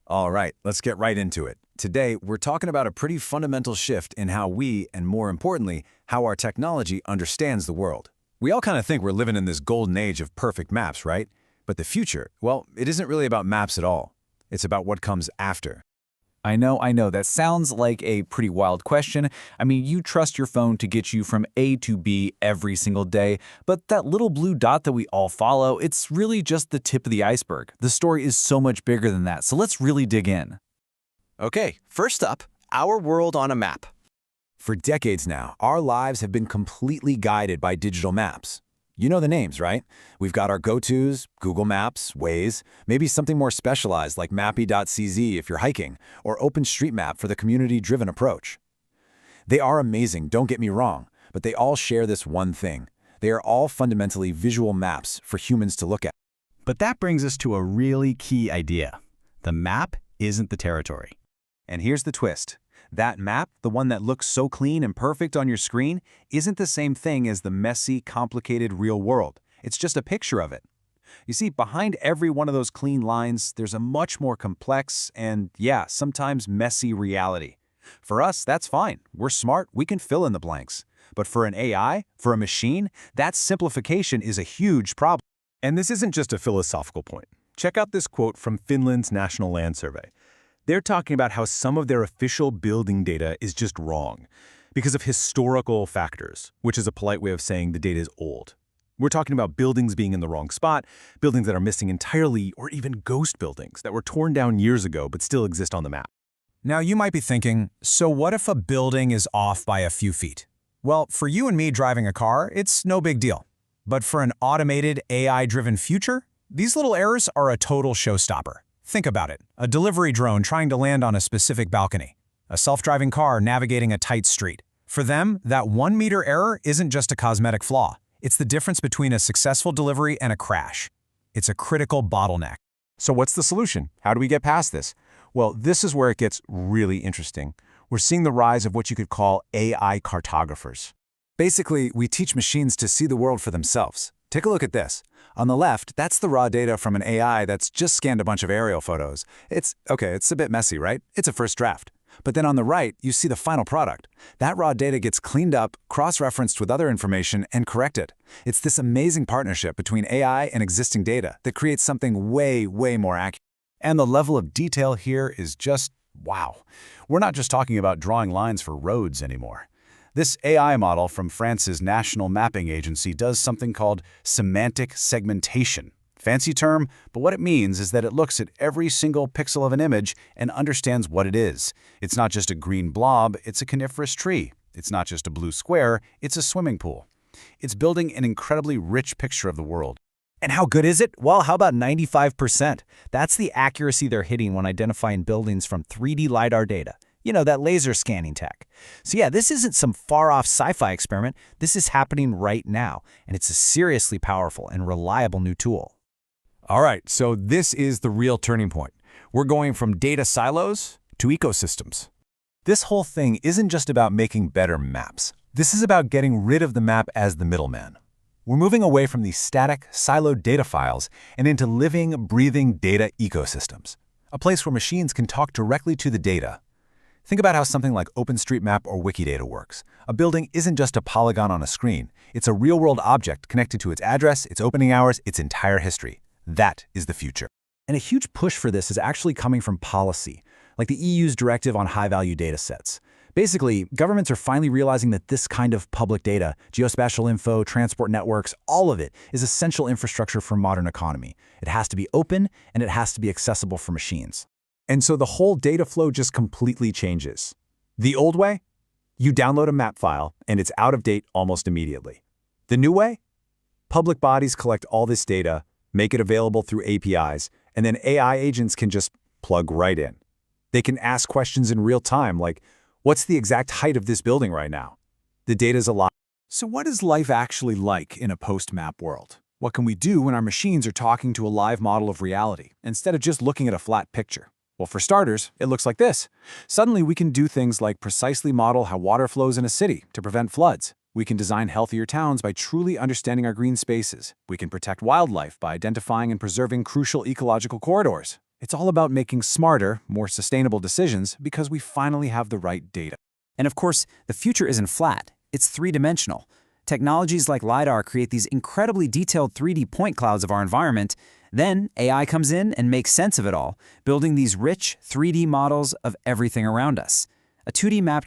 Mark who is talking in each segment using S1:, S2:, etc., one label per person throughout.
S1: All right, let's get right into it. Today, we're talking about a pretty fundamental shift in how we, and more importantly, how our technology understands the world. We all kind of think we're living in this golden age of perfect maps, right? But the future, well, it isn't really about maps at all. It's about what comes after.
S2: I know, that sounds like a pretty wild question. I mean, you trust your phone to get you from A to B every single day, but that little blue dot that we all follow, it's really just the tip of the iceberg. The story is so much bigger than that, so let's really dig in.
S3: Okay, first up, our world on a map.
S1: For decades now, our lives have been completely guided by digital maps. You know the names, right? We've got our go-tos, Google Maps, Waze, maybe something more specialized like Mappy.cz if you're hiking, or OpenStreetMap for the community-driven approach. They are amazing, don't get me wrong, but they all share this one thing. They are all fundamentally visual maps for humans to look at.
S4: But that brings us to a really key idea. The map isn't the territory.
S1: And here's the twist. That map, the one that looks so clean and perfect on your screen, isn't the same thing as the messy, complicated real world. It's just a picture of it. You see, behind every one of those clean lines, there's a much more complex and, yeah, sometimes messy reality. For us, that's fine. We're smart, we can fill in the blanks. But for an AI, for a machine, that simplification is a huge problem.
S5: And this isn't just a philosophical point. Check out this quote from Finland's National Land Survey. They're talking about how some of their official building data is just wrong because of historical factors, which is a polite way of saying the data is old. We're talking about buildings being in the wrong spot, buildings that are missing entirely, or even ghost buildings that were torn down years ago but still exist on the map.
S6: Now you might be thinking, so what if a building is off by a few feet? Well, for you and me driving a car, it's no big deal. But for an automated, AI-driven future, these little errors are a total showstopper. Think about it. A delivery drone trying to land on a specific balcony. A self-driving car navigating a tight street. For them, that 1 meter error isn't just a cosmetic flaw. It's the difference between a successful delivery and a crash. It's a critical bottleneck.
S1: So what's the solution? How do we get past this? Well, this is where it gets really interesting. We're seeing the rise of what you could call AI cartographers. Basically, we teach machines to see the world for themselves. Take a look at this. On the left, that's the raw data from an AI that's just scanned a bunch of aerial photos. It's a bit messy, right? It's a first draft. But then on the right, you see the final product. That raw data gets cleaned up, cross-referenced with other information, and corrected. It's this amazing partnership between AI and existing data that creates something way, way more accurate.
S2: And the level of detail here is just wow. We're not just talking about drawing lines for roads anymore. This AI model from France's National Mapping Agency does something called semantic segmentation. Fancy term, but what it means is that it looks at every single pixel of an image and understands what it is. It's not just a green blob, it's a coniferous tree. It's not just a blue square, it's a swimming pool. It's building an incredibly rich picture of the world.
S6: And how good is it? Well, how about 95%? That's the accuracy they're hitting when identifying buildings from 3D LiDAR data. You know, that laser scanning tech. So yeah, this isn't some far-off sci-fi experiment. This is happening right now, and it's a seriously powerful and reliable new tool.
S1: All right, so this is the real turning point. We're going from data silos to ecosystems. This whole thing isn't just about making better maps. This is about getting rid of the map as the middleman. We're moving away from these static, siloed data files and into living, breathing data ecosystems, a place where machines can talk directly to the data. Think about how something like OpenStreetMap or Wikidata works. A building isn't just a polygon on a screen. It's a real-world object connected to its address, its opening hours, its entire history. That is the future.
S6: And a huge push for this is actually coming from policy, like the EU's directive on high-value data sets. Basically, governments are finally realizing that this kind of public data, geospatial info, transport networks, all of it is essential infrastructure for modern economy. It has to be open, and it has to be accessible for machines.
S1: And so the whole data flow just completely changes. The old way? You download a map file, and it's out of date almost immediately. The new way? Public bodies collect all this data, make it available through APIs, and then AI agents can just plug right in. They can ask questions in real time, like, what's the exact height of this building right now? The data's alive.
S6: So what is life actually like in a post-map world? What can we do when our machines are talking to a live model of reality, instead of just looking at a flat picture? Well, for starters, it looks like this. Suddenly, we can do things like precisely model how water flows in a city to prevent floods. We can design healthier towns by truly understanding our green spaces. We can protect wildlife by identifying and preserving crucial ecological corridors.
S1: It's all about making smarter, more sustainable decisions because we finally have the right data.
S7: And of course, the future isn't flat. It's three-dimensional. Technologies like LiDAR create these incredibly detailed 3D point clouds of our environment. Then AI comes in and makes sense of it all, building these rich 3D models of everything around us. A 2D map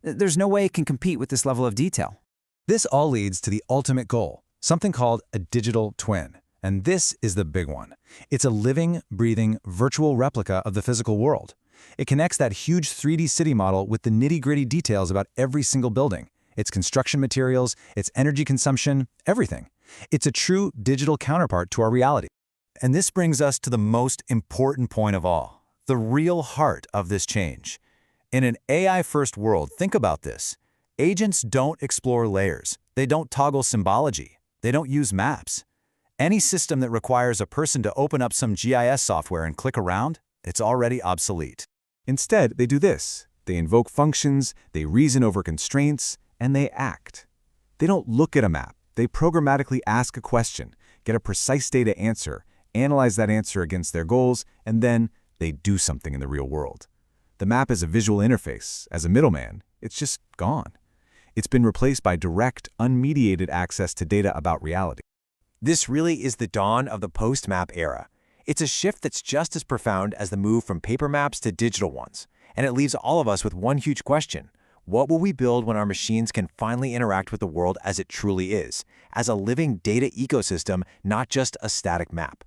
S7: there's no way it can compete with this level of detail.
S1: This all leads to the ultimate goal, something called a digital twin. And this is the big one. It's a living, breathing, virtual replica of the physical world. It connects that huge 3D city model with the nitty-gritty details about every single building, its construction materials, its energy consumption, everything. It's a true digital counterpart to our reality. And this brings us to the most important point of all, the real heart of this change. In an AI-first world, think about this. Agents don't explore layers. They don't toggle symbology. They don't use maps. Any system that requires a person to open up some GIS software and click around, it's already obsolete.
S5: Instead, they do this. They invoke functions, they reason over constraints, and they act. They don't look at a map. They programmatically ask a question, get a precise data answer, analyze that answer against their goals, and then they do something in the real world. The map is a visual interface. As a middleman, it's just gone. It's been replaced by direct, unmediated access to data about reality.
S8: This really is the dawn of the post-map era. It's a shift that's just as profound as the move from paper maps to digital ones. And it leaves all of us with one huge question. What will we build when our machines can finally interact with the world as it truly is, as a living data ecosystem, not just a static map?